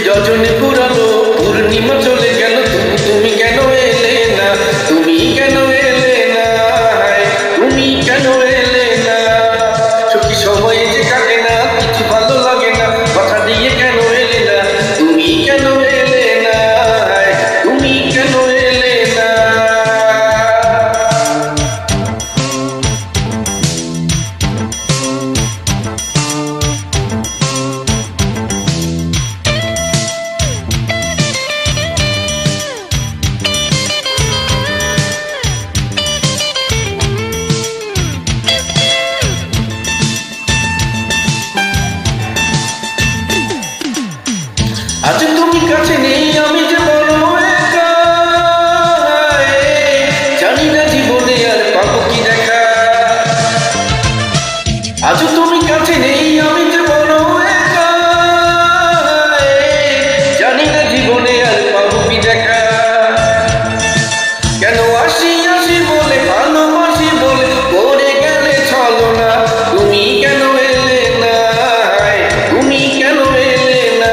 রজনী পুরালো পূর্ণিমা চলে গেল, তুমি কেন এলে না, তুমি কেন এলে না, তুমি কেন এলে না। সখী সময় যে কাটে না, কিছু ভালো লাগে না, কথা দিয়ে কেন এলে না, তুমি কেন এলে না, তুমি কেন এলে না। আজ তুমি কাছে নেই, আমি যে বড় একা, জানি না জীবনে আর পাবো কি দেখা। আজ তুমি কাছে নেই, আমি যে বড় একা, জানি না জীবনে আর পাবো কি দেখা। কেন আসি আসি বলে ভালোবাসি বলে পড়ে গেলে চলো না, তুমি কেন এলে না, তুমি কেন এলে না।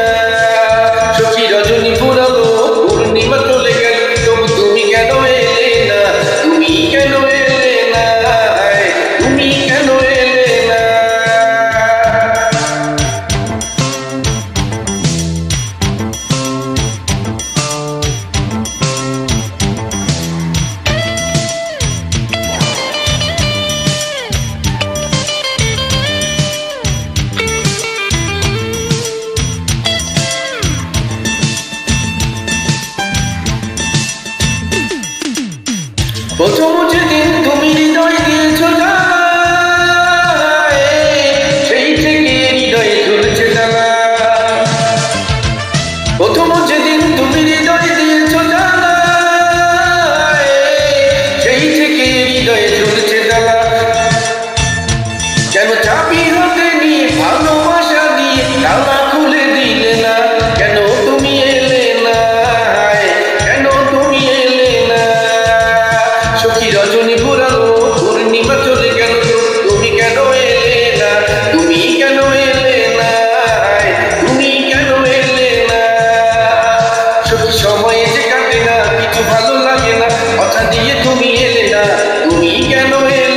সখী রজনী পুরালো পূর্ণিমা চলে গেল, তবু তুমি কেন এলে না, তুমি কেন এলে না, তুমি কেন এলে না। প্রথম যেদিন তুমি হৃদয় দিয়েছ জানায়, সেই থেকে হৃদয়ে ঝুলছে জানা। প্রথম যেদিন তুমি হৃদয় দিয়েছ জানায়, সেই থেকে হৃদয়ে ঝুলছে জানা। কেন চাবি হাতে নিয়ে ভালোবাসা দিয়ে তালা খুলে দিলে না, কেন তুমি এলে না, কেন তুমি এলে না। সখী রজনী পুরালো পূর্ণিমা চলে গেল, তুমি কেন এলে না, তুমি কেন এলে না, তুমি কেন এলে না। সখী সময় যে কাটে না, কিছু ভালো লাগে না, কথা দিয়ে তুমি এলে না, তুমি কেন এলে